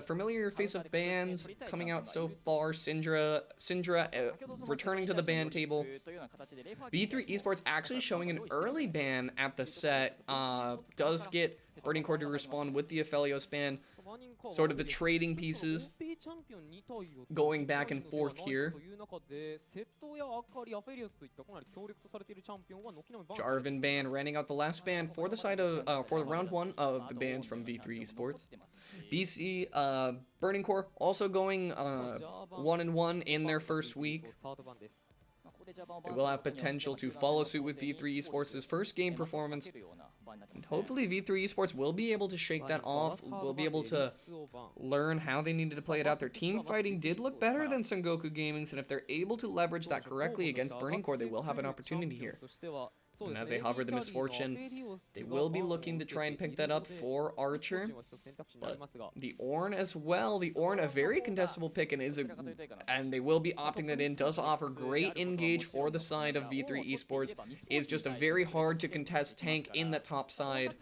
Familiar face of bans coming out so far. Syndra returning to the ban table. V3 Esports actually showing an early ban at the set. Does get Burning Core to respond with the Aphelios ban. Sort of the trading pieces going back and forth here. Jarvan ban running out the last ban for the side of for round 1 of the bans from V3 Esports. BC Burning Core also going 1-1 in their first week. They will have potential to follow suit with V3 Esports' first game performance. And hopefully V3 Esports will be able to shake that off, will be able to learn how they needed to play it out. Their team fighting did look better than Sengoku Gaming's, and if they're able to leverage that correctly against Burning Core, they will have an opportunity here. And as they hover the Misfortune, they will be looking to try and pick that up for Archer. But the Ornn as well. The Ornn, a very contestable pick, and they will be opting that in. Does offer great engage for the side of V3 Esports. Is just a very hard to contest tank in the top side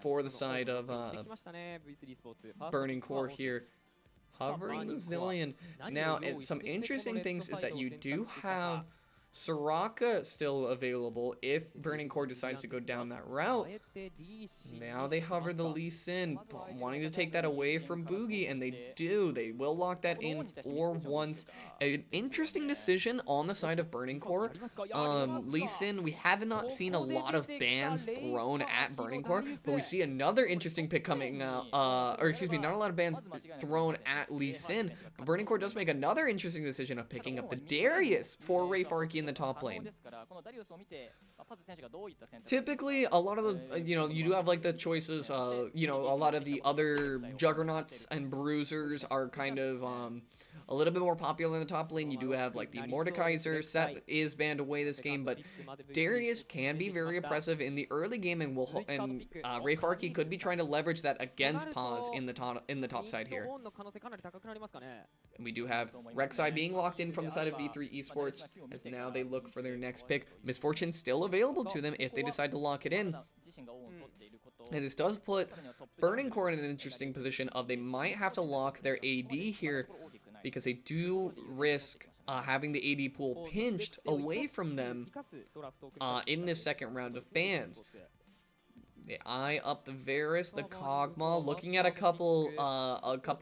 for the side of Burning Core here. Hovering the Zillion. Now, some interesting things is that you do have Soraka still available if Burning Core decides to go down that route. Now they hover the Lee Sin, wanting to take that away from Boogie, and they do. They will lock that in for once. An interesting decision on the side of Burning Core. Lee Sin, we have not seen a lot of bans thrown at Burning Core, but we see another interesting pick coming out. Or excuse me, not a lot of bans thrown at Lee Sin, but Burning Core does make another interesting decision of picking up the Darius for Ray Farki in the top lane. Typically, a lot of the, you do have like the choices, a lot of the other juggernauts and bruisers are kind of, a little bit more popular in the top lane. You do have like the Mordekaiser. Set is banned away this game, but Darius can be very oppressive in the early game, and Ray Farki could be trying to leverage that against Paz in the top side here. And we do have Rek'Sai being locked in from the side of V3 Esports, as now they look for their next pick. Misfortune still available to them if they decide to lock it in. And this does put Burning Core in an interesting position of they might have to lock their AD here, because they do risk having the AD pool pinched away from them in this second round of bans. They eye up the Varus, the Kog'Maw, looking at a couple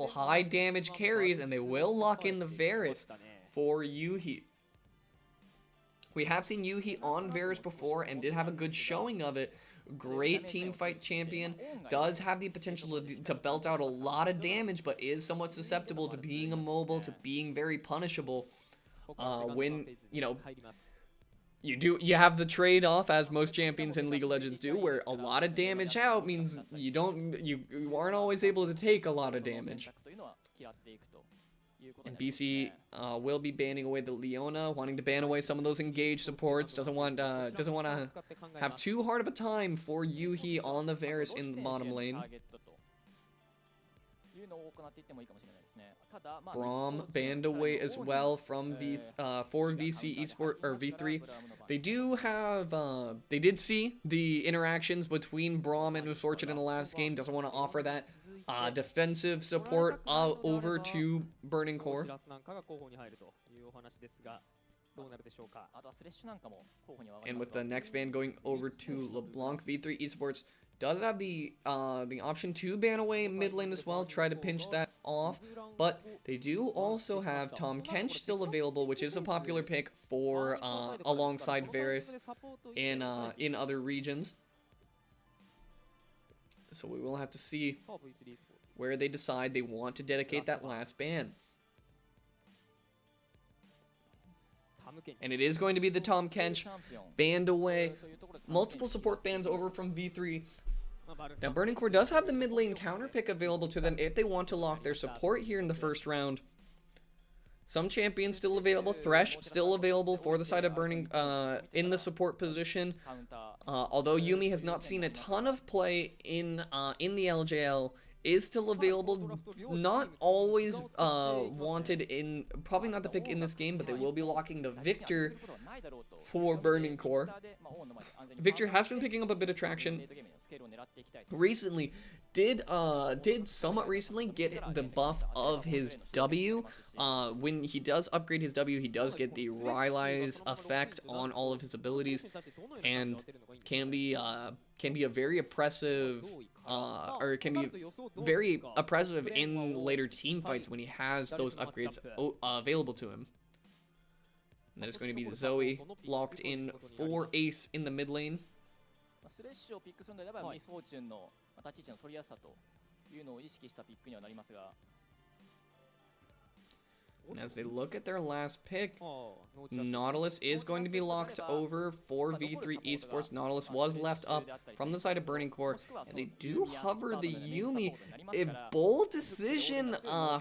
high damage carries, and they will lock in the Varus for Yuhi. We have seen Yuhi on Varus before and did have a good showing of it. Great team fight champion, does have the potential to belt out a lot of damage, but is somewhat susceptible to being immobile, to being very punishable. When, you have the trade-off, as most champions in League of Legends do, where a lot of damage out means you aren't always able to take a lot of damage. And BC will be banning away the Leona, wanting to ban away some of those engaged supports. Doesn't want to have too hard of a time for Yuhi on the Varus in the bottom lane. Braum banned away as well from for VC Esport or V3. They do have they did see the interactions between Braum and Misfortune in the last game. Doesn't want to offer that defensive support over to Burning Core. And with the next ban going over to LeBlanc, V3 Esports does have the option to ban away mid lane as well, try to pinch that off, but they do also have Tom Kench still available, which is a popular pick for alongside Varus in other regions. So we will have to see where they decide they want to dedicate that last ban. And it is going to be the Tom Kench banned away. Multiple support bans over from V3. Now Burning Core does have the mid lane counter pick available to them if they want to lock their support here in the first round. Some champions still available. Thresh still available for the side of Burning in the support position. Although Yuumi has not seen a ton of play in the LJL, is still available. Not always wanted in, probably not the pick in this game, but they will be locking the Victor for Burning Core. Victor has been picking up a bit of traction recently, did somewhat recently get the buff of his W. When he does upgrade his W, he does get the Rylai's effect on all of his abilities, and can be a very oppressive, or can be very oppressive in later team fights when he has those upgrades available to him. And that is going to be the Zoe locked in for Ace in the mid lane. And as they look at their last pick, Nautilus is going to be locked over for V3 Esports. Nautilus was left up from the side of Burning Core, and they do hover the Yuumi. A bold decision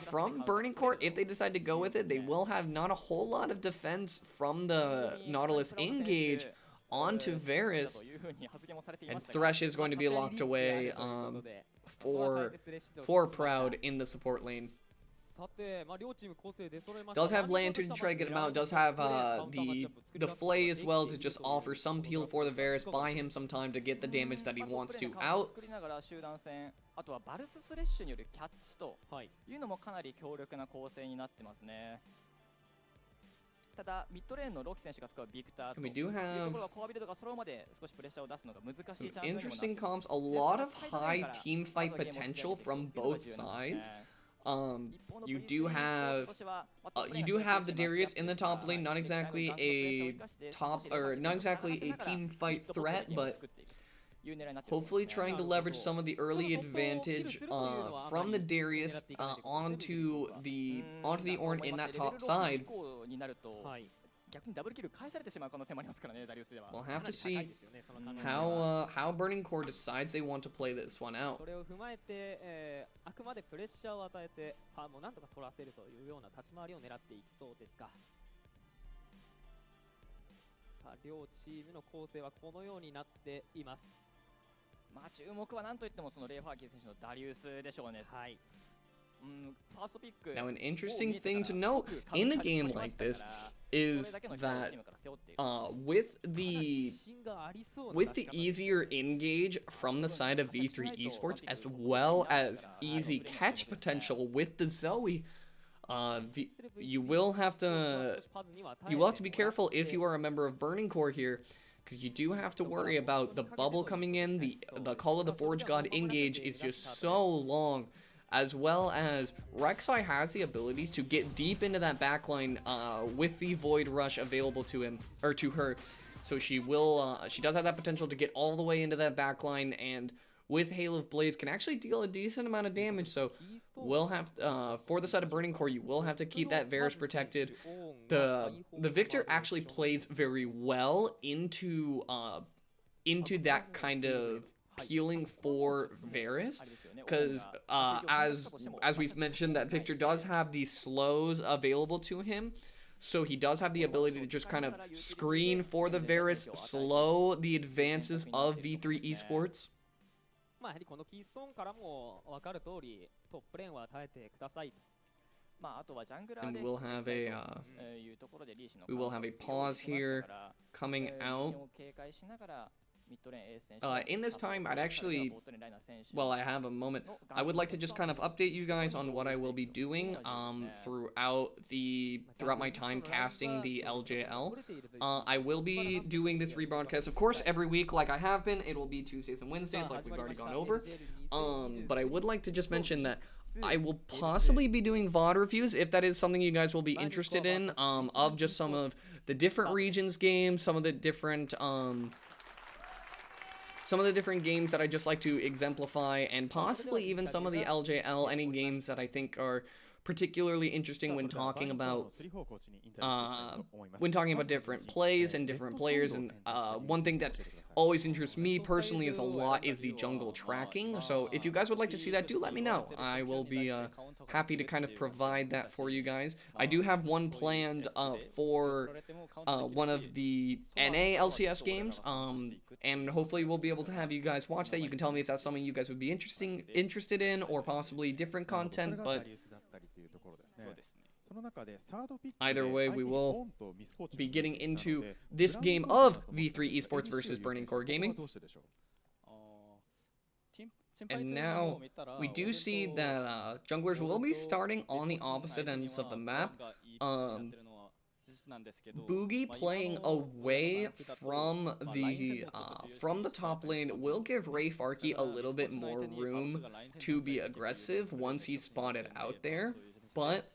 from Burning Core. If they decide to go with it, they will have not a whole lot of defense from the Nautilus engage onto Varus, and Thresh is going to be locked away for Proud in the support lane. Does have Lantern to try to get him out. Does have the Flay as well to just offer some peel for the Varus, buy him some time to get the damage that he wants to out. And we do have some interesting comps, a lot of high team fight potential from both sides. You do have the Darius in the top lane, not exactly a team fight threat, but hopefully trying to leverage some of the early advantage from the Darius onto the Ornn in that top side. We'll have to see how Burning Core decides they want to play this one out. Now, an interesting thing to note in a game like this is that with the easier engage from the side of V3 Esports, as well as easy catch potential with the Zoe, you will have to be careful if you are a member of Burning Core here, because you do have to worry about the bubble coming in. The Call of the Forge God engage is just so long, as well as Rek'Sai has the abilities to get deep into that backline with the Void Rush available to him, or to her. So she does have that potential to get all the way into that backline, and with Hail of Blades can actually deal a decent amount of damage. So we'll have for the side of Burning Core, you will have to keep that Varus protected. The Victor actually plays very well into that kind of peeling for Varus, because as we mentioned, that Victor does have the slows available to him, so he does have the ability to just kind of screen for the Varus, slow the advances of V3 Esports. And we will have a pause here coming out. In this time, I have a moment. I would like to just kind of update you guys on what I will be doing throughout my time casting the LJL. I will be doing this rebroadcast, of course, every week like I have been. It will be Tuesdays and Wednesdays like we've already gone over. But I would like to just mention that I will possibly be doing VOD reviews, if that is something you guys will be interested in, of just some of the different regions games, some of the different games that I just like to exemplify, and possibly even some of the LJL, any games that I think are particularly interesting when talking about different plays and different players. And one thing that always interests me personally is the jungle tracking. So if you guys would like to see that, do let me know. I will be happy to kind of provide that for you guys. I do have one planned for one of the NA LCS games, and hopefully we'll be able to have you guys watch that. You can tell me if that's something you guys would be interested in, or possibly different content, but either way, we will be getting into this game of V3 Esports versus Burning Core Gaming. And now we do see that junglers will be starting on the opposite ends of the map. Boogie playing away from the top lane will give Ray a little bit more room to be aggressive once he's spotted out there, but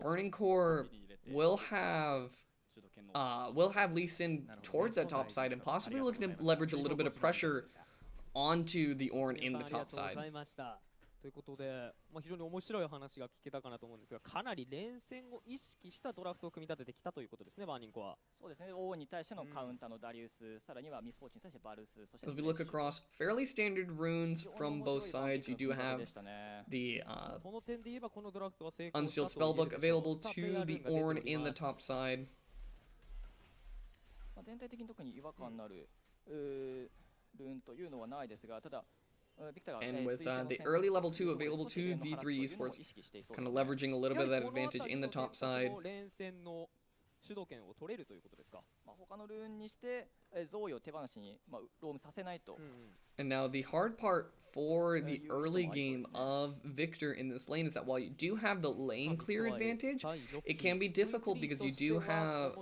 Burning Core will have Lee Sin towards that top side and possibly looking to leverage a little bit of pressure onto the Ornn in the top side. ということで、非常に面白い話が聞けたかなと思うんですが、かなり連戦を意識したドラフトを組み立ててきたということですね、バーニンコは。そうですね、王に対してのカウンターのダリウス、さらにはミスフォーチュンに対してバルス、そして As we look across fairly standard runes from both sides, you do have the unsealed spellbook available to the Ornn in the top side. 全体的に特に違和感のあるルーンというのはないですが、ただ And with the early level 2 available to V3 Esports, kind of leveraging a little bit of that advantage in the top side. 主導権を取れるということですか。他のルーンにしてゾウイを手放しにロームさせないと。And now the hard part for the early game of Victor in this lane is that while you do have the lane clear advantage, it can be difficult because you do have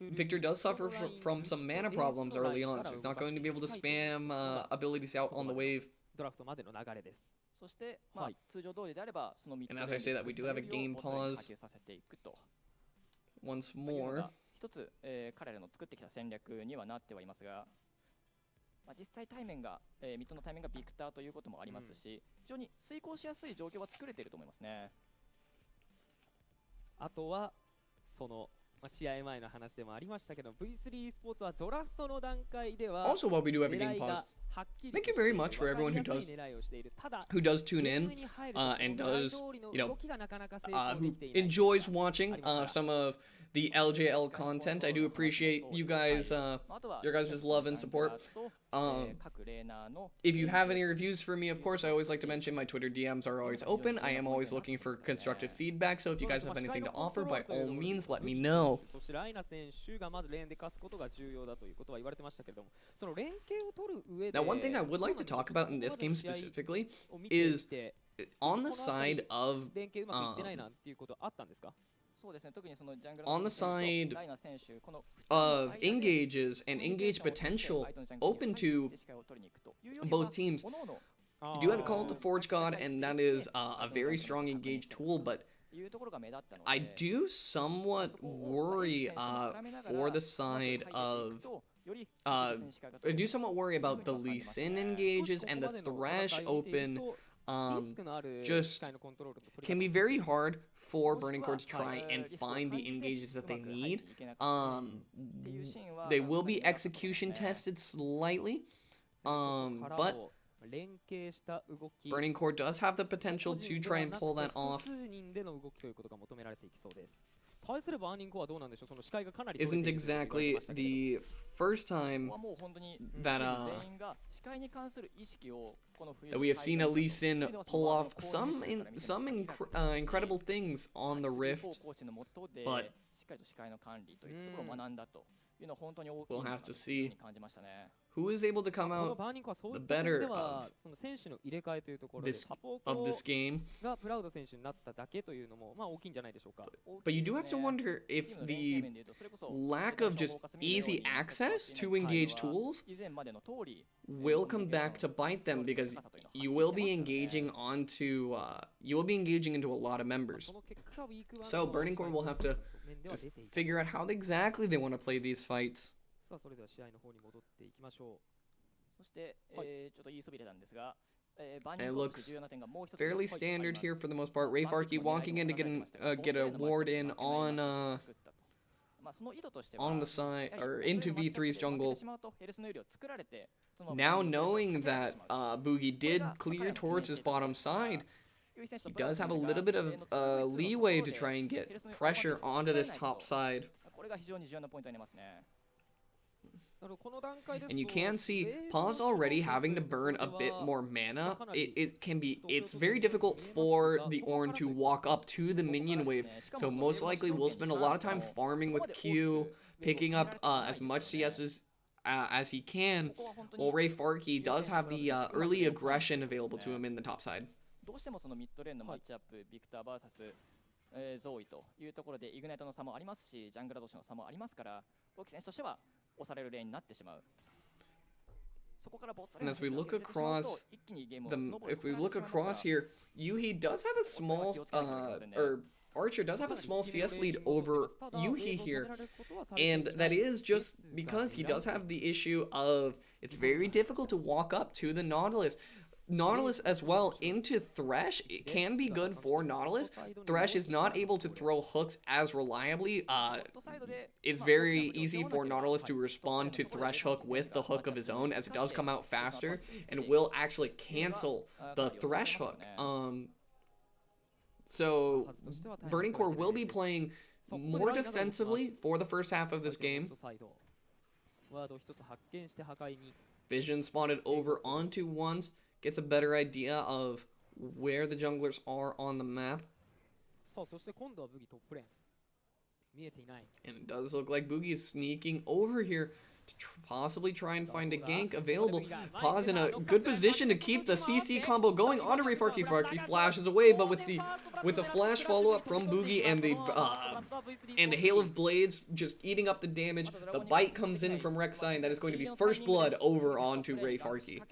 Victor does suffer from some mana problems early on, so he's not going to be able to spam abilities out on the wave. ドラフトまでの流れです。そして通常通りであればその3つ And as I say that, we do have a game pause once more. 一つ彼らの作ってきた戦略にはなってはいますが、実際対面がミッドの対面がビクターということもありますし、非常に遂行しやすい状況は作れていると思いますね。あとはその試合前の話でもありましたけど、V3 スポーツはドラフトの段階では Also, while we do have a game pause, thank you very much for everyone who does tune in and does, who enjoys watching some of the LJL content. I do appreciate you guys, your guys' love and support. If you have any reviews for me, of course, I always like to mention my Twitter DMs are always open. I am always looking for constructive feedback, so if you guys have anything to offer, by all means, let me know. Now, one thing I would like to talk about in this game specifically is on the side of on the side of engages and engage potential open to both teams. You do have the Call of the Forge God, and that is a very strong engage tool, but I do somewhat worry for the side of I do somewhat worry about the Lee Sin engages and the Thresh open. Just can be very hard for Burning Core to try and find the engages that they need. They will be execution tested slightly, but Burning Core does have the potential to try and pull that off. Isn't exactly the first time that we have seen a Lee Sin pull off some incredible things on the Rift, but we'll have to see who is able to come out the better of this game. But you do have to wonder if the lack of just easy access to engage tools will come back to bite them, because you will be engaging into into a lot of members. So Burning Core will have to just figure out how exactly they want to play these fights. And it looks fairly standard here for the most part. Rayfarky walking in to get a ward in on the side, or into V3's jungle. Now knowing that Boogie did clear towards his bottom side, he does have a little bit of leeway to try and get pressure onto this top side. And you can see Paz already having to burn a bit more mana. It's very difficult for the Ornn to walk up to the minion wave, so most likely we'll spend a lot of time farming with Q, picking up as much CS as he can. While Ray Farkey does have the early aggression available to him in the top side. どうしてもそのミッドレーンのマッチアップ、ビクター VS、ゾーイというところでイグナイトの差もありますし、ジャングラー同士の差もありますから、ロキ選手としては押されるレーンになってしまう。And as we look across if we look across here, Yuhi does have a small or Archer does have a small CS lead over Yuhi here, and that is just because he does have the issue of it's very difficult to walk up to the Nautilus. Nautilus as well into Thresh, it can be good for Nautilus. Thresh is not able to throw hooks as reliably. It's very easy for Nautilus to respond to Thresh hook with the hook of his own, as it does come out faster and will actually cancel the Thresh hook. So Burning Core will be playing more defensively for the first half of this game. Vision spotted over onto ones. Gets a better idea of where the junglers are on the map. And it does look like Boogie is sneaking over here to possibly try and find a gank available. Paz in a good position to keep the CC combo going onto Ray Farkey. Farkey flashes away, but with the flash follow-up from Boogie and the Hail of Blades just eating up the damage, the bite comes in from Rek'Sai, and that is going to be first blood over onto Ray Farkey.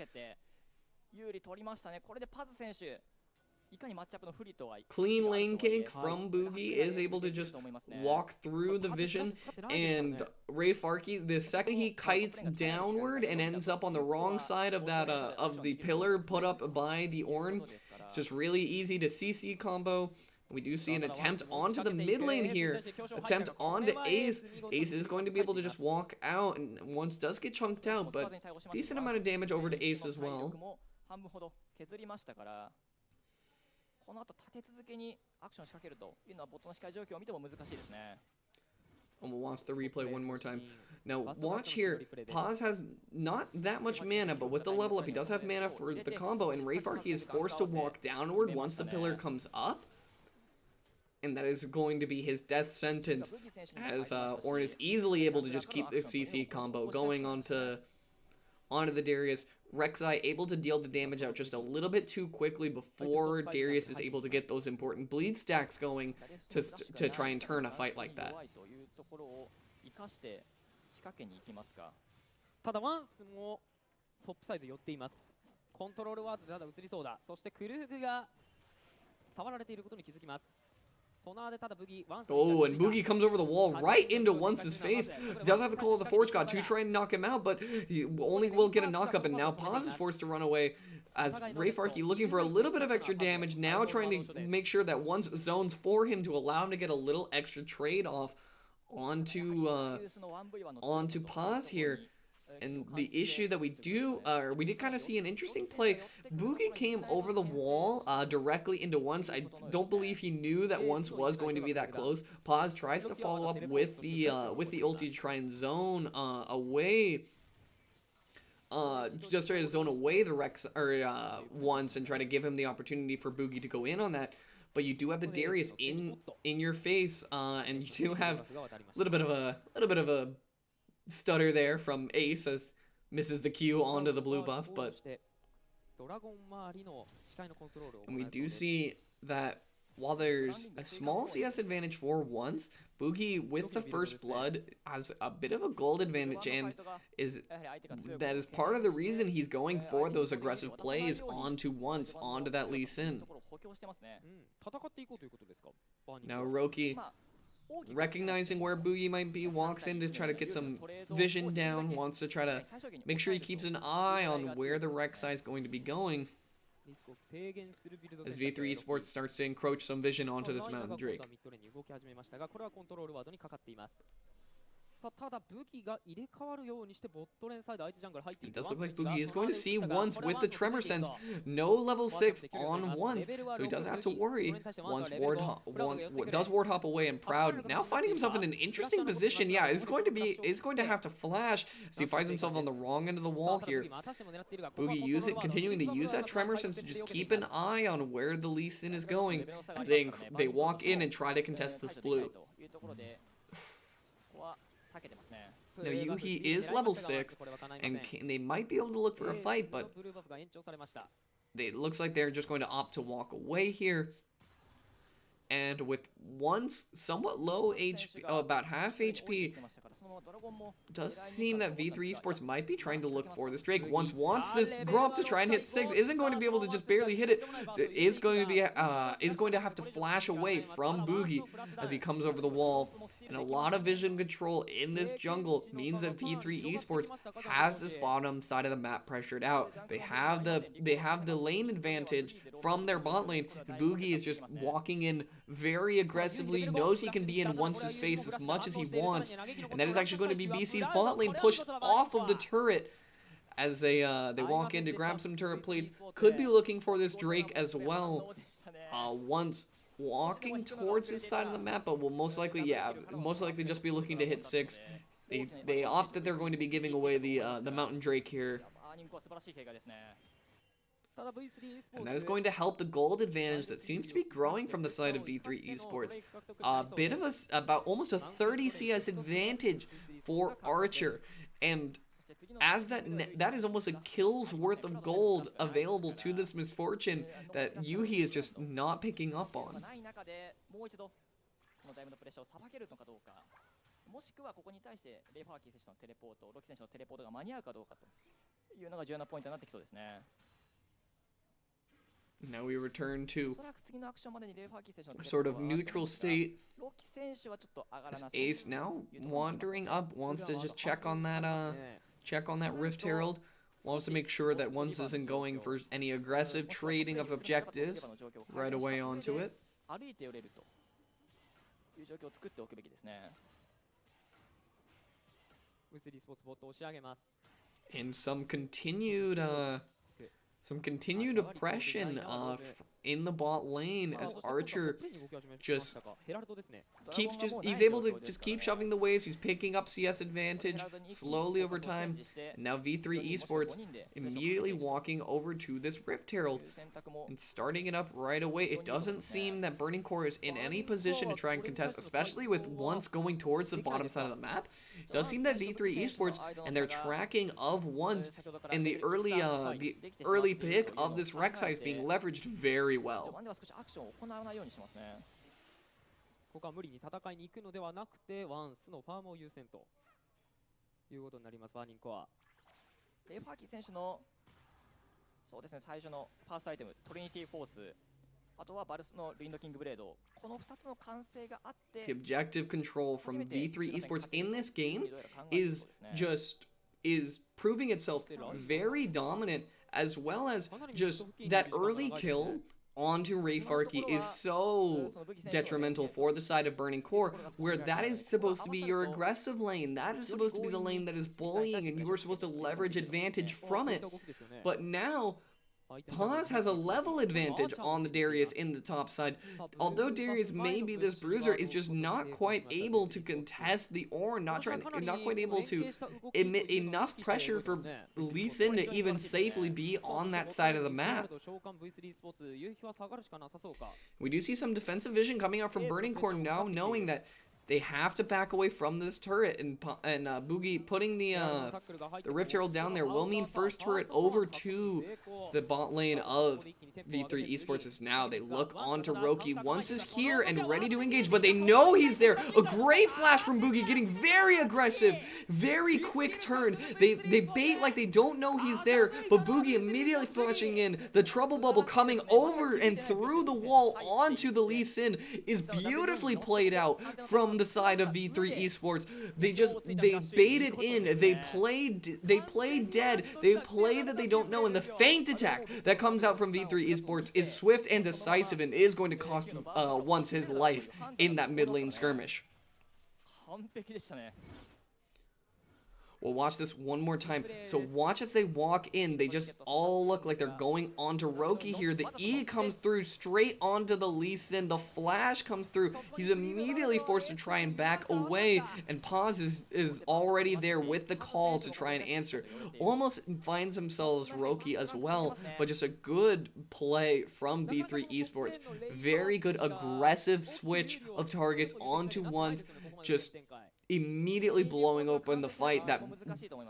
Clean lane cake from Boogie is able to just walk through the vision, and Ray Farkey, the second he kites downward and ends up on the wrong side of that of the pillar put up by the Ornn, it's just really easy to CC combo. We do see an attempt onto the mid lane here, attempt onto Ace. Ace is going to be able to just walk out, and once does get chunked out, but decent amount of damage over to Ace as well. 半分ほど削りましたから、この後立て続けにアクションを仕掛けるというのはボットの視界状況を見ても難しいですね。We'll watch the replay one more time. Now watch here, Paz has not that much mana, but with the level up he does have mana for the combo, and Ray Farkey is forced to walk downward once the pillar comes up. And that is going to be his death sentence, as Ornn is easily able to just keep the CC combo going onto the Darius. Rek'Sai able to deal the damage out just a little bit too quickly before Darius is able to get those important bleed stacks going to try and turn a fight like that. ただワンスもトップサイド寄っています。コントロールワードでただ映りそうだ。そしてクルーグが触られていることに気づきます。 Oh, and Boogie comes over the wall right into Once's face. He does have the Call of the Forge God to try and knock him out, but he only will get a knock up, and now Paz is forced to run away as Ray Farkey looking for a little bit of extra damage, now trying to make sure that Once zones for him to allow him to get a little extra trade off onto Paz here. And the issue that we did kind of see an interesting play. Boogie came over the wall directly into Once. I don't believe he knew that Once was going to be that close. Paz tries to follow up with the ulti to try and zone away. Just try to zone away the Rex or Once and try to give him the opportunity for Boogie to go in on that. But you do have the Darius in your face, and you do have a little bit of a stutter there from Ace as misses the Q onto the blue buff, but and we do see that while there's a small CS advantage for Once, Boogie with the first blood has a bit of a gold advantage, and that is part of the reason he's going for those aggressive plays onto Once, onto that Lee Sin. Now Roki, recognizing where Boogie might be, walks in to try to get some vision down, wants to try to make sure he keeps an eye on where the Rek'Sai is going to be going. As V3 Esports starts to encroach some vision onto this Mountain Drake. It does look like Boogie is going to see Once with the Tremor Sense. No level 6 on Once, so he does have to worry. Once does ward hop away, and Proud now finding himself in an interesting position. Yeah, is going to have to flash as he finds himself on the wrong end of the wall here. Boogie continuing to use that Tremor Sense to just keep an eye on where the Lee Sin is going as they walk in and try to contest this blue. Now Yuhi is level 6, and they might be able to look for a fight, but it looks like they're just going to opt to walk away here. And with once somewhat low HP, about half HP, does seem that V3 Esports might be trying to look for this Drake. Once wants this Grump to try and hit 6, isn't going to be able to just barely hit it. Is going to have to flash away from Boogie as he comes over the wall. And a lot of vision control in this jungle means that V3 Esports has this bottom side of the map pressured out. They have the lane advantage from their bot lane. Boogie is just walking in very aggressively, knows he can be in Once's face as much as he wants, and that is actually going to be BC's bot lane pushed off of the turret as they walk in to grab some turret plates. Could be looking for this Drake as well. Once walking towards his side of the map, but will most likely just be looking to hit 6. They opt that they're going to be giving away the Mountain Drake here. And that is going to help the gold advantage that seems to be growing from the side of V3 Esports. A bit of about almost a 30 CS advantage for Archer. And as that is almost a kill's worth of gold available to this Misfortune that Yuhi is just not picking up on. もしくはここに対してレイファーキー選手のテレポート、ロキ選手のテレポートが間に合うかどうかというのが重要なポイントになってきそうですね。 Now we return to sort of neutral state. As Ace now wandering up, wants to just check on that Rift Herald. Wants to make sure that Once isn't going for any aggressive trading of objectives right away onto it. And some continued oppression in the bot lane as Archer he's able to just keep shoving the waves. He's picking up CS advantage slowly over time. And now V3 Esports immediately walking over to this Rift Herald and starting it up right away. It doesn't seem that Burning Core is in any position to try and contest, especially with Once going towards the bottom side of the map. It does seem that V3 Esports and their tracking of Once and the early pick of this Rek'Sai is being leveraged very well. ここは無理に戦いに行くのではなくてワンスのファームを優先ということになります。バーニングコアレイファーキー選手のそうですね、最初のファーストアイテムトリニティフォース、あとはバルスのルインドキングブレード、この2つの完成があって The objective control from V3 Esports in this game is proving itself very dominant, as well as just that early kill onto Rayfarky is so detrimental for the side of Burning Core, where that is supposed to be your aggressive lane. That is supposed to be the lane that is bullying, and you are supposed to leverage advantage from it. But now, Paz has a level advantage on the Darius in the top side. Although Darius may be this bruiser, is just not quite able to contest the Ornn, not quite able to emit enough pressure for Lee Sin to even safely be on that side of the map. We do see some defensive vision coming out from Burning Core now, knowing that they have to back away from this turret, and Boogie putting the Rift Herald down there will mean first turret over to the bot lane of V3 Esports is now. They look onto Roki. Once is here and ready to engage, but they know he's there. A great flash from Boogie, getting very aggressive, very quick turn. They bait like they don't know he's there, but Boogie immediately flashing in. The trouble bubble coming over and through the wall onto the Lee Sin is beautifully played out from the side of V3 Esports. They baited in. They play dead. They play that they don't know, and the feint attack that comes out from V3 Esports is swift and decisive and is going to cost Once his life in that mid lane skirmish. We'll watch this one more time. So watch as they walk in. They just all look like they're going onto Roki here. The E comes through straight onto the Lee Sin. The flash comes through. He's immediately forced to try and back away. And Paz is already there with the call to try and answer. Almost finds themselves Roki as well. But just a good play from V3 Esports. Very good aggressive switch of targets onto Once. Just immediately blowing open the fight that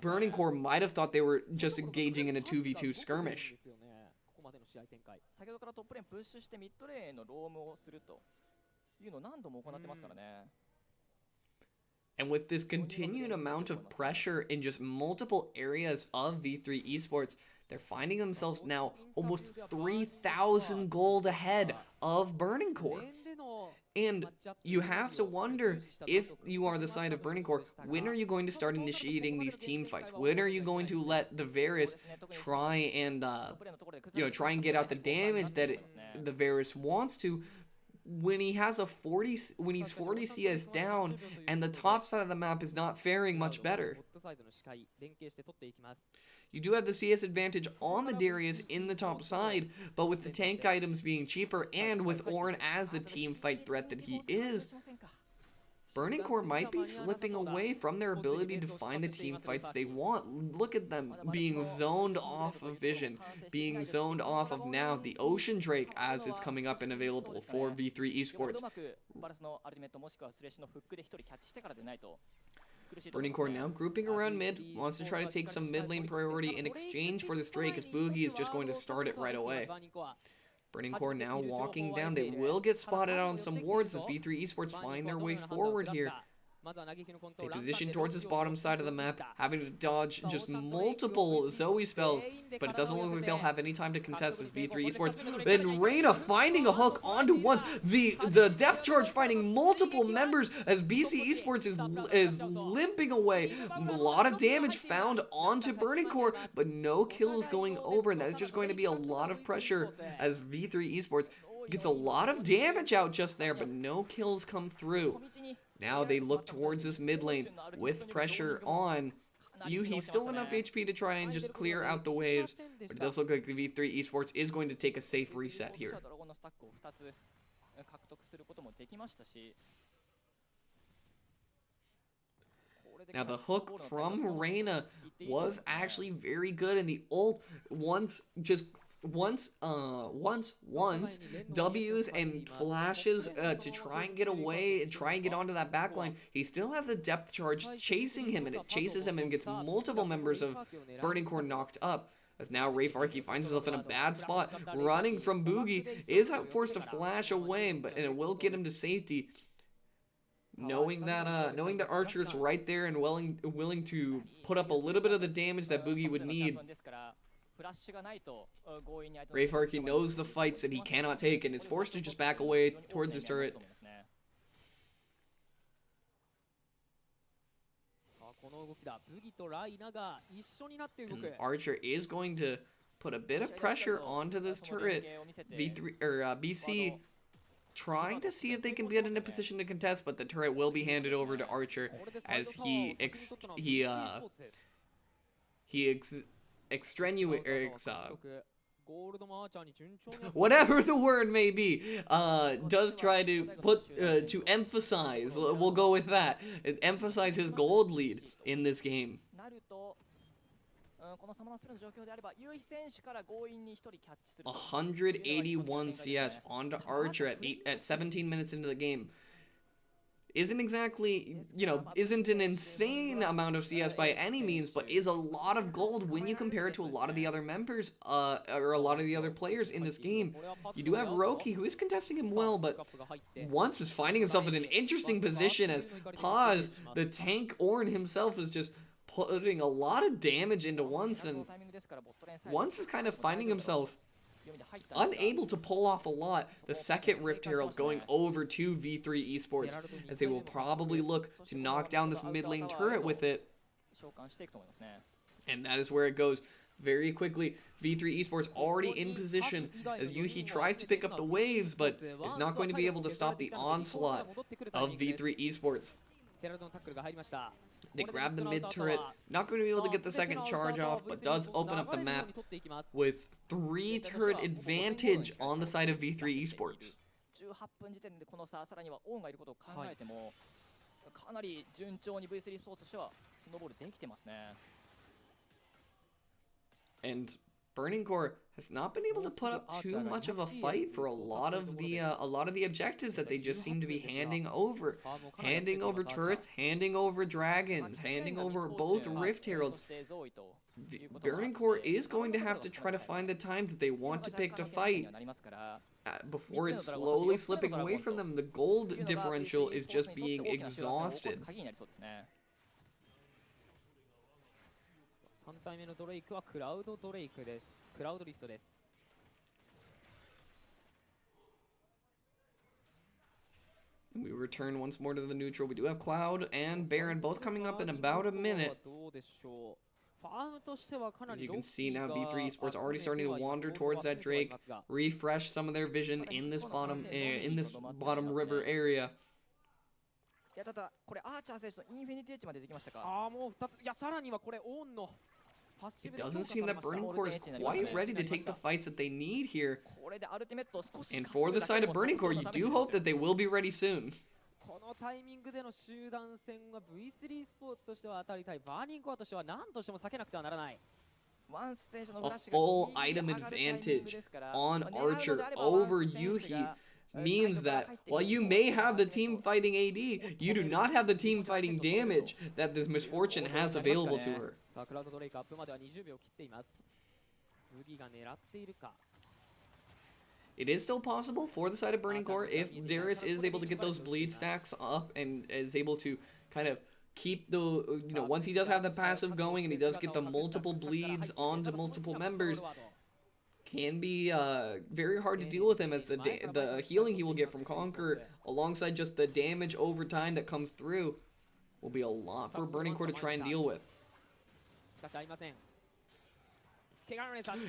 Burning Core might have thought they were just engaging in a 2v2 skirmish. ここまでの試合展開。先ほどからトップレーンプッシュしてミッドレーンのロームをするというのを何度も行ってますからね。And with this continued amount of pressure in just multiple areas of V3 Esports, they're finding themselves now almost 3,000 gold ahead of Burning Core. And you have to wonder, if you are the side of Burning Core, when are you going to start initiating these team fights? When are you going to let the Varus try and get out the damage that the Varus wants to? When he has when he's 40 CS down and the top side of the map is not faring much better. You do have the CS advantage on the Darius in the top side, but with the tank items being cheaper and with Ornn as a team fight threat that he is, Burning Core might be slipping away from their ability to find the team fights they want. Look at them being zoned off of Vision, being zoned off of now the Ocean Drake as it's coming up and available for V3 Esports. Burning Core now grouping around mid, wants to try to take some mid lane priority in exchange for this Drake, as Boogie is just going to start it right away. Burning Core now walking down. They will get spotted out on some wards as V3 Esports find their way forward here. They position towards this bottom side of the map, having to dodge just multiple Zoe spells, but it doesn't look like they'll have any time to contest as V3 Esports. Then Reyna finding a hook onto once. The depth charge finding multiple members as BC Esports is limping away. A lot of damage found onto Burning Core, but no kills going over, and that is just going to be a lot of pressure as V3 Esports gets a lot of damage out just there, but no kills come through. Now they look towards this mid lane with pressure on. Yuhi still enough HP to try and just clear out the waves, but it does look like the V3 Esports is going to take a safe reset here. Now the hook from Reyna was actually very good, and the ult once W's and flashes to try and get away and try and get onto that backline. He still has the depth charge chasing him, and it chases him and gets multiple members of Burning Core knocked up. As now Rafe Arky finds himself in a bad spot, running from Boogie, is forced to flash away, and it will get him to safety. Knowing that Archer's right there and willing to put up a little bit of the damage that Boogie would need. Rafe Arky knows the fights that he cannot take and is forced to just back away towards his turret. And Archer is going to put a bit of pressure onto this turret. BC trying to see if they can get in a position to contest, but the turret will be handed over to Archer as whatever the word may be, does try to to emphasize, we'll go with that, emphasize his gold lead in this game. 181 CS onto Archer at 17 minutes into the game. Isn't exactly, isn't an insane amount of CS by any means, but is a lot of gold when you compare it to a lot of the other members, or a lot of the other players in this game. You do have Roki, who is contesting him well, but Once is finding himself in an interesting position as Paz, the tank Ornn himself, is just putting a lot of damage into Once, and Once is kind of finding himself unable to pull off a lot. The second Rift Herald going over to V3 Esports, as they will probably look to knock down this mid lane turret with it. And that is where it goes very quickly. V3 Esports already in position as Yuhi tries to pick up the waves, but is not going to be able to stop the onslaught of V3 Esports. They grab the mid turret, not going to be able to get the second charge off, but does open up the map with 3 turret advantage on the side of V3 Esports. And Burning Core has not been able to put up too much of a fight for a lot of the objectives that they just seem to be handing over turrets, handing over dragons, handing over both Rift Heralds. Burning Core is going to have to try to find the time that they want to pick to fight before it's slowly slipping away from them. The gold differential is just being exhausted. 3体目のドレイクはクラウドドレイクです。クラウドリフトです。We return once more to the neutral. We do have Cloud and Baron both coming up in about a minute. As you can see now, V3 Esports already starting to wander towards that Drake, refresh some of their vision in this bottom river area. いやただこれアーチャー選手のインフィニティエッジまでできましたか。もう2つ。いやさらにはこれオンの It doesn't seem that Burning Core is quite ready to take the fights that they need here. And for the side of Burning Core, you do hope that they will be ready soon. このタイミングでの集団戦は V3 スポーツとしては当たりたい。バーニングコアとしては何としても避けなくてはならない。A full item advantage on Archer over Yuhi means that while you may have the team fighting AD, you do not have the team fighting damage that this Misfortune has available to her. It is still possible for the side of Burning Core if Darius is able to get those bleed stacks up and is able to kind of keep the, once he does have the passive going and he does get the multiple bleeds onto multiple members, can be very hard to deal with him, as the healing he will get from Conquer alongside just the damage over time that comes through will be a lot for Burning Core to try and deal with.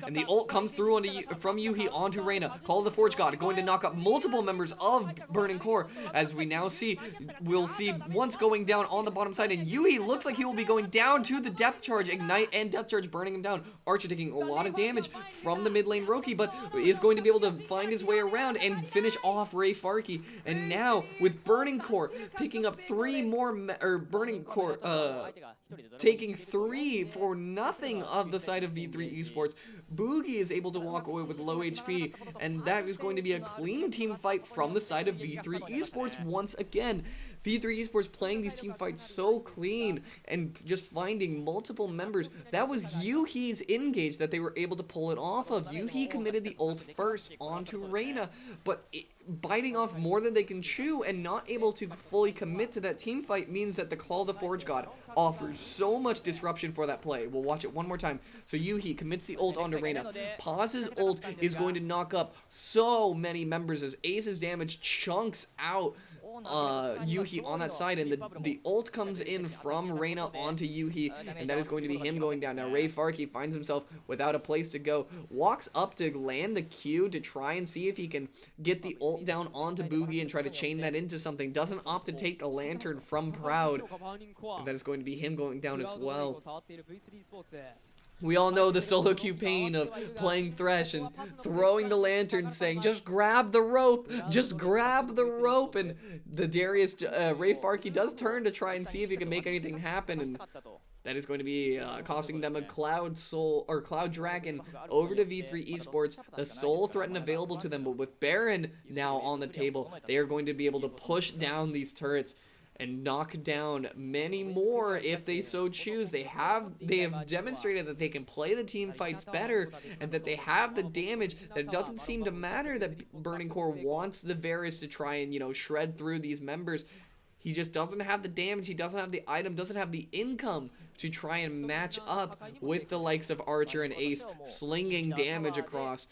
And the ult comes through from Yuhi onto Reyna. Call of the Forge God, going to knock up multiple members of Burning Core. As we now see, we'll see once going down on the bottom side, and Yuhi looks like he will be going down to the Depth Charge. Ignite and Depth Charge burning him down. Archer taking a lot of damage from the mid lane Roki, but is going to be able to find his way around and finish off Ray Farkey. And now, with Burning Core picking up 3 more, Burning Core taking 3 for nothing of the side of V3 Esports, Boogie is able to walk away with low HP, and that is going to be a clean team fight from the side of V3 Esports once again. V3 Esports playing these team fights so clean and just finding multiple members. That was Yuhi's engage that they were able to pull it off of. Yuhi committed the ult first onto Reyna, but biting off more than they can chew and not able to fully commit to that team fight means that the Call of the Forge God offers so much disruption for that play. We'll watch it one more time. So Yuhi commits the ult onto Reyna. Pause's ult is going to knock up so many members as Ace's damage chunks out Yuhi on that side, and the ult comes in from Reyna onto Yuhi, and that is going to be him going down. Now Ray Farkey finds himself without a place to go, walks up to land the Q to try and see if he can get the ult down onto Boogie and try to chain that into something. Doesn't opt to take the lantern from Proud, and that is going to be him going down as well. We all know the solo queue pain of playing Thresh and throwing the lantern, saying, just grab the rope, just grab the rope. And the Darius, Ray Farkey does turn to try and see if he can make anything happen. And that is going to be costing them a Cloud Dragon over to V3 Esports. The sole threat available to them, but with Baron now on the table, they are going to be able to push down these turrets and knock down many more if they so choose. They have demonstrated that they can play the team fights better and that they have the damage, that it doesn't seem to matter that Burning Core wants the Varus to try and, shred through these members. He just doesn't have the damage, he doesn't have the item, doesn't have the income to try and match up with the likes of Archer and Ace slinging damage across.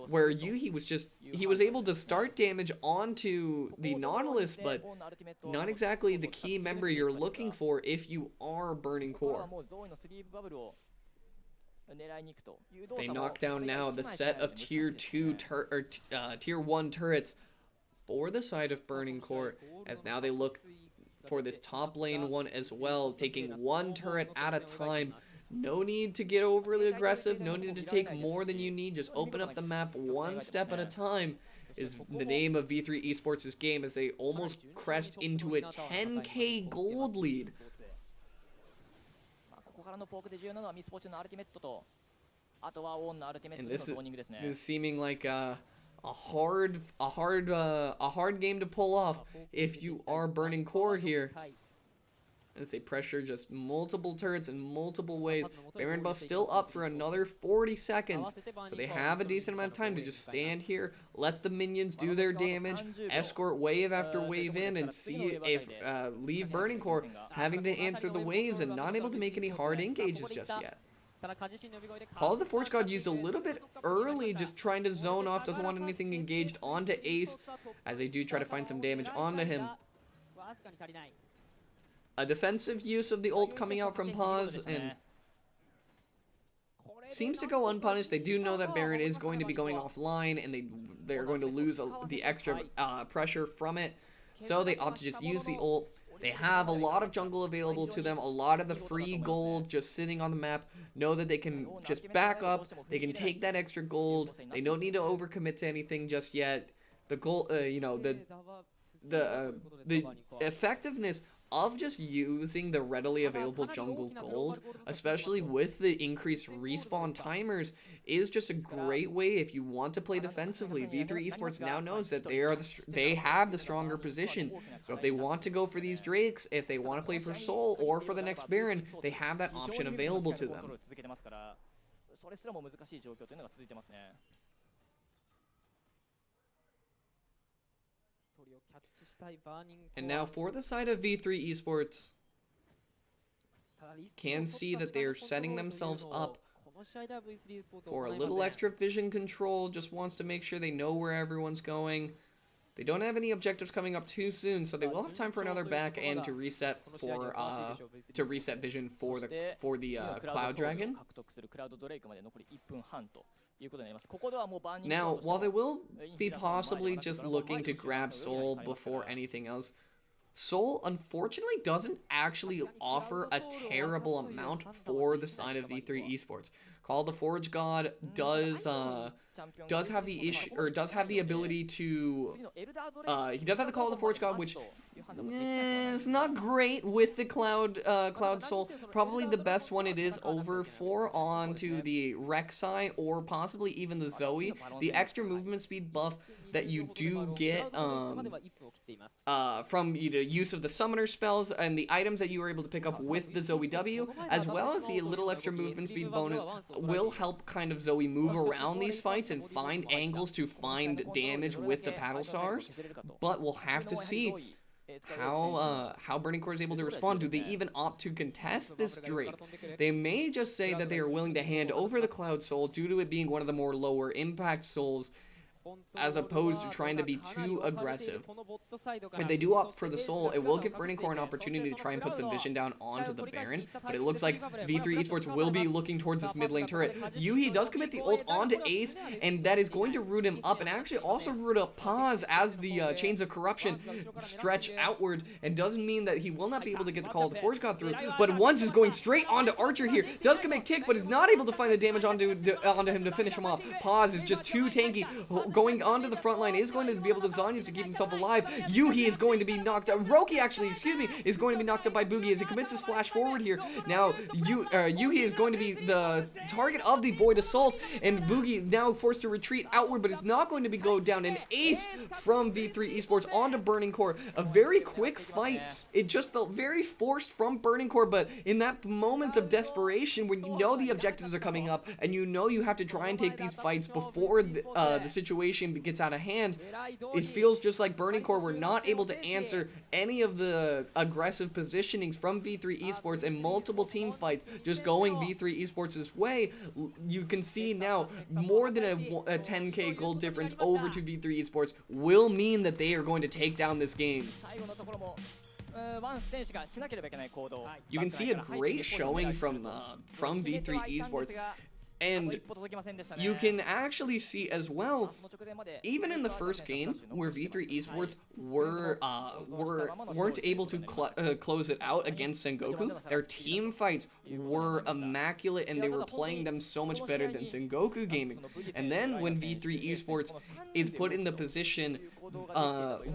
Where Yuhi was able to start damage onto the Nautilus, but not exactly the key member you're looking for if you are Burning Core. They knock down now the set of tier 1 turrets for the side of Burning Core, as now they look for this top lane one as well, taking 1 turret at a time. No need to get overly aggressive, no need to take more than you need, just open up the map one step at a time is the name of V3 Esports' game, as they almost crest into a 10k gold lead. あとはオンのアルティメット And での this ゾーニングですね。 is seeming like a hard game to pull off if you are burning core here. As they pressure just multiple turrets in multiple ways. Baron buff still up for another 40 seconds. So they have a decent amount of time to just stand here, let the minions do their damage, escort wave after wave in, and see if leave Burning Core having to answer the waves and not able to make any hard engages just yet. Call of the Forge God used a little bit early, just trying to zone off, doesn't want anything engaged onto Ace, as they do try to find some damage onto him. A defensive use of the ult coming out from Paz, and seems to go unpunished. They do know that Baron is going to be going offline, and they're going to lose the extra pressure from it, so they opt to just use the ult. They have a lot of jungle available to them, a lot of the free gold just sitting on the map. Know that they can just back up, they can take that extra gold, they don't need to overcommit to anything just yet. The gold, the effectiveness of just using the readily available jungle gold, especially with the increased respawn timers, is just a great way if you want to play defensively. V3 Esports now knows that they have the stronger position. So if they want to go for these Drakes, if they want to play for Soul or for the next Baron, they have that option available to them. And now for the side of V3 Esports, can see that they're setting themselves up for a little extra vision control, just wants to make sure they know where everyone's going. They don't have any objectives coming up too soon, so they will have time for another back end to reset vision for the Cloud Dragon. Now, while they will be possibly just looking to grab Soul before anything else, Soul unfortunately doesn't actually offer a terrible amount for the side of V3 Esports. Call the Forge God does have the issue, or does have the ability to he does have the Call of the Forge God, which is not great with the Cloud Soul. Probably the best one it is over for onto the Rek'Sai or possibly even the Zoe. The extra movement speed buff that you do get from the use of the summoner spells and the items that you are able to pick up with the Zoe W, as well as the little extra movement speed bonus, will help kind of Zoe move around these fights and find angles to find damage with the paddle stars. But we'll have to see how Burning Core is able to respond. Do they even opt to contest this Drake? They may just say that they are willing to hand over the Cloud Soul due to it being one of the more lower impact souls, as opposed to trying to be too aggressive. If they do opt for the Soul, it will give Burning Core an opportunity to try and put some vision down onto the Baron, but it looks like V3 Esports will be looking towards this mid lane turret. Yuhi does commit the ult onto Ace, and that is going to root him up, and actually also root up Paz as the Chains of Corruption stretch outward, and doesn't mean that he will not be able to get the Call of the Forge God through, but once is going straight onto Archer here. Does commit kick, but is not able to find the damage onto him to finish him off. Paz is just too tanky. Going onto the front line, is going to be able to Zanyas to keep himself alive. Yuhi is going to be knocked out. Roki, actually, excuse me, is going to be knocked out by Boogie as he commits his flash forward here. Now, Yuhi is going to be the target of the Void Assault, and Boogie now forced to retreat outward, but is not going to be go down. An ace from V3 Esports onto Burning Core. A very quick fight. It just felt very forced from Burning Core, but in that moment of desperation, when you know the objectives are coming up, and you know you have to try and take these fights before the situation gets out of hand, it feels just like Burning Core were not able to answer any of the aggressive positionings from V3 Esports, and multiple team fights just going V3 Esports' way. You can see now more than a 10k gold difference over to V3 Esports will mean that they are going to take down this game. You can see a great showing from V3 Esports. And you can actually see as well, even in the first game where V3 Esports weren't able to close it out against Sengoku, their team fights were immaculate and they were playing them so much better than Sengoku Gaming. And then when V3 Esports is put in the position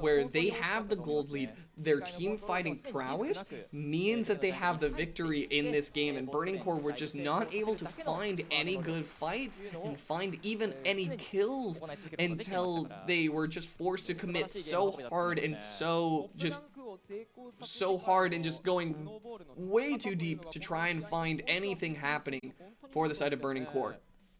where they have the gold lead, their team fighting prowess means that they have the victory in this game, and Burning Core were just not able to find any good fights and find even any kills until they were just forced to commit so hard and so hard and just going way too deep to try and find anything happening for the side of Burning Core.